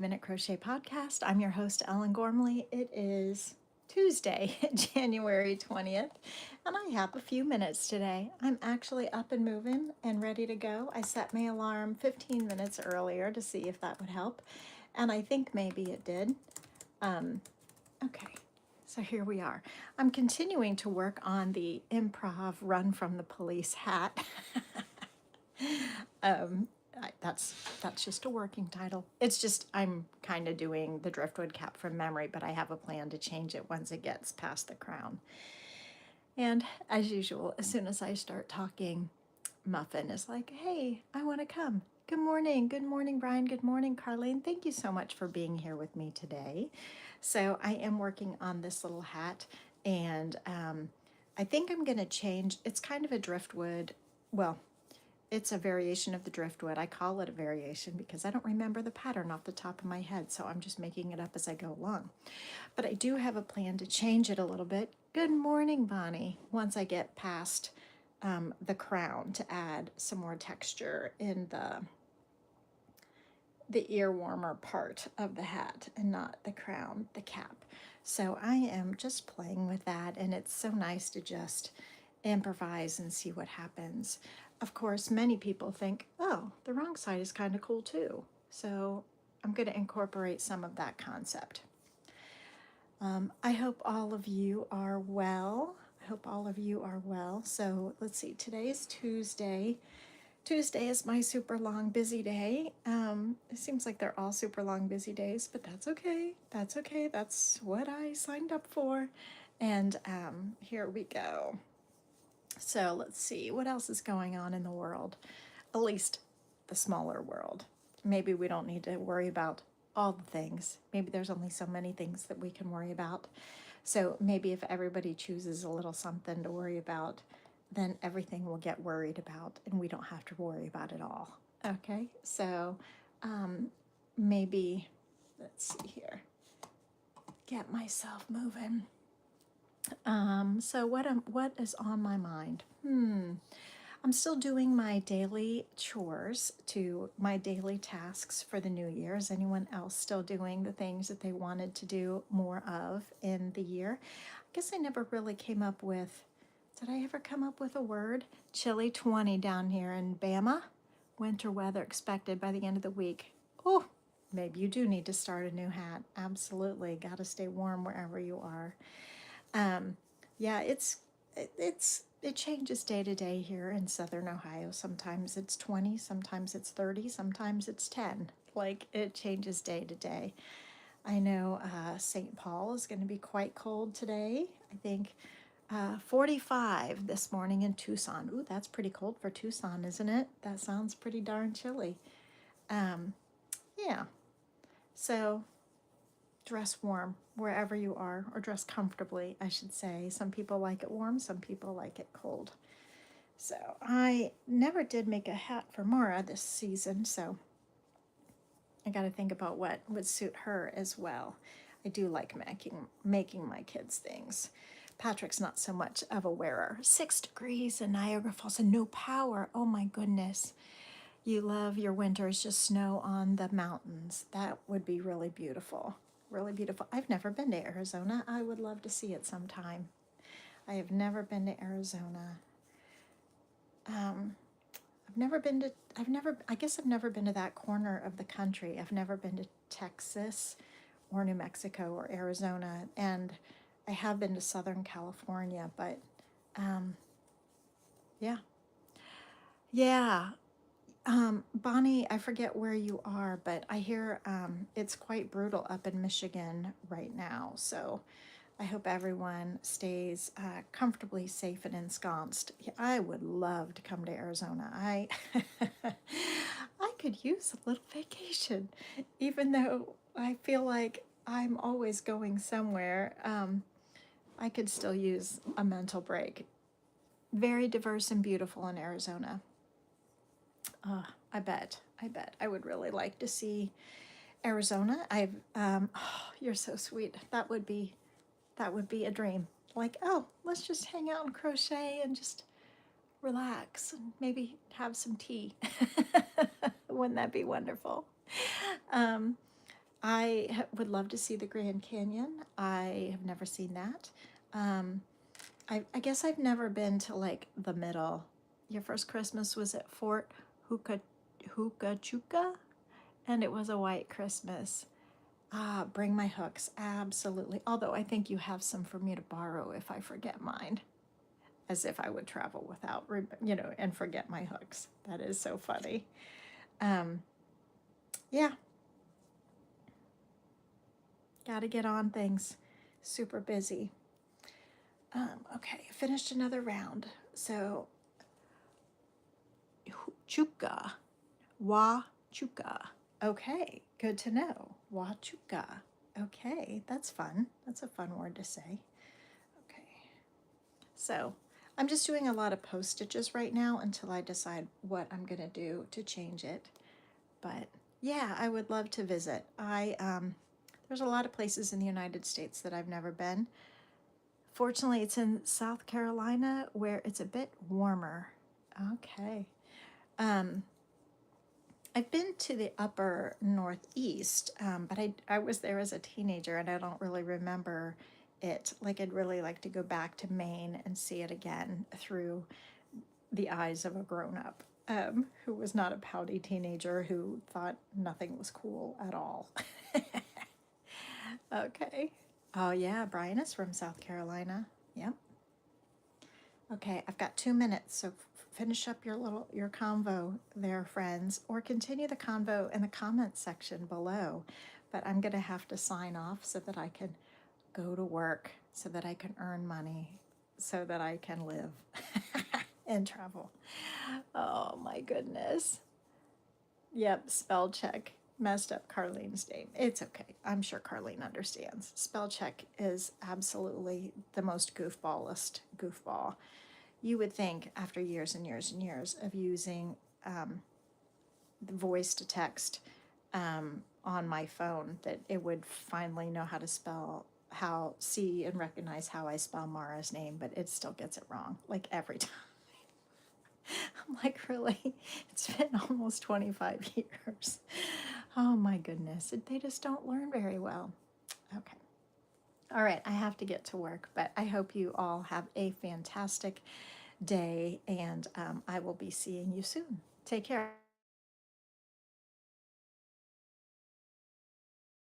Minute Crochet Podcast. I'm your host, Ellen Gormley. It is Tuesday, January 20th, and I have a few minutes today. I'm actually up and moving and ready to go. I set my alarm 15 minutes earlier to see if that would help, and I think maybe it did. Okay, so here we are. I'm continuing to work on the improv run from the police hat. That's just a working title. It's just I'm kind of doing the driftwood cap from memory, but I have a plan to change it once it gets past the crown. And as usual, as soon as I start talking, Muffin is like, "Hey, I want to come. Good morning. Good morning, Brian. Good morning, Carlene. Thank you so much for being here with me today." So I am working on this little hat, and I think I'm going to change. It's kind of a driftwood. Well, it's a variation of the driftwood. I call it a variation because I don't remember the pattern off the top of my head, so I'm just making it up as I go along. But I do have a plan to change it a little bit. Good morning, Bonnie. Once I get past the crown, to add some more texture in the ear warmer part of the hat and not the crown, the cap. So I am just playing with that, and it's so nice to just improvise and see what happens. Of course, many people think, oh, the wrong side is kind of cool too. So I'm going to incorporate some of that concept. I hope all of you are well. So let's see, today's Tuesday. Tuesday is my super long busy day. It seems like they're all super long busy days, but that's okay. That's okay. That's what I signed up for. And here we go. So let's see, what else is going on in the world? At least the smaller world. Maybe we don't need to worry about all the things. Maybe there's only so many things that we can worry about. So maybe if everybody chooses a little something to worry about, then everything will get worried about and we don't have to worry about it all. Okay, so maybe, let's see here, get myself moving. So what is on my mind? I'm still doing my daily chores, to my daily tasks for the new year. Is anyone else still doing the things that they wanted to do more of in the year? I guess I never really came up with, did I ever come up with a word? Chilly 20 down here in Bama. Winter weather expected by the end of the week. Oh, maybe you do need to start a new hat. Absolutely. Got to stay warm wherever you are. Yeah, it changes day to day here in Southern Ohio. Sometimes it's 20, sometimes it's 30, sometimes it's 10. Like, it changes day to day. I know St. Paul is going to be quite cold today. I think 45 this morning in Tucson. Ooh, that's pretty cold for Tucson, isn't it? That sounds pretty darn chilly. Yeah. So dress warm wherever you are, or dress comfortably, I should say. Some people like it warm, some people like it cold. So I never did make a hat for Mara this season, so I got to think about what would suit her as well. I do like making my kids things. Patrick's not so much of a wearer. 6 degrees in Niagara Falls and no power. Oh my goodness. You love your winters, just snow on the mountains. That would be really beautiful. Really beautiful. I've never been to Arizona. I would love to see it sometime. I have never been to Arizona. I guess I've never been to that corner of the country. I've never been to Texas or New Mexico or Arizona, and I have been to Southern California, but yeah. Bonnie, I forget where you are, but I hear it's quite brutal up in Michigan right now. So I hope everyone stays comfortably safe and ensconced. I would love to come to Arizona. I could use a little vacation, even though I feel like I'm always going somewhere. I could still use a mental break. Very diverse and beautiful in Arizona. I bet I would really like to see Arizona. Oh, you're so sweet. That would be a dream. Like, oh, let's just hang out and crochet and just relax and maybe have some tea. Wouldn't that be wonderful? would love to see the Grand Canyon. I have never seen that. I guess I've never been to like the middle. Your first Christmas was at Fort Huachuca, and it was a white Christmas. Ah, bring my hooks, absolutely. Although I think you have some for me to borrow if I forget mine. As if I would travel without, and forget my hooks. That is so funny. Um, yeah, got to get on things. Super busy. Okay, finished another round. So, Chuka, Chuka. Okay, good to know. Chuka. Okay, that's fun. That's a fun word to say. Okay, so I'm just doing a lot of post stitches right now until I decide what I'm gonna do to change it. But yeah, I would love to visit. There's a lot of places in the United States that I've never been. Fortunately, it's in South Carolina where it's a bit warmer. Okay. I've been to the upper Northeast, but I was there as a teenager and I don't really remember it. Like, I'd really like to go back to Maine and see it again through the eyes of a grown-up who was not a pouty teenager who thought nothing was cool at all. Okay. Oh yeah, Brian is from South Carolina. Yep. Okay, I've got 2 minutes, so finish up your convo there, friends, or continue the convo in the comments section below. But I'm gonna have to sign off so that I can go to work, so that I can earn money, so that I can live and travel. Oh my goodness. Yep, spell check. Messed up Carlene's name. It's okay. I'm sure Carlene understands. Spell check is absolutely the most goofballest goofball. You would think after years and years and years of using the voice to text on my phone that it would finally know how to see and recognize how I spell Mara's name, but it still gets it wrong, like every time. I'm like, really? It's been almost 25 years. Oh my goodness. They just don't learn very well. Okay. All right, I have to get to work, but I hope you all have a fantastic day, and I will be seeing you soon. Take care.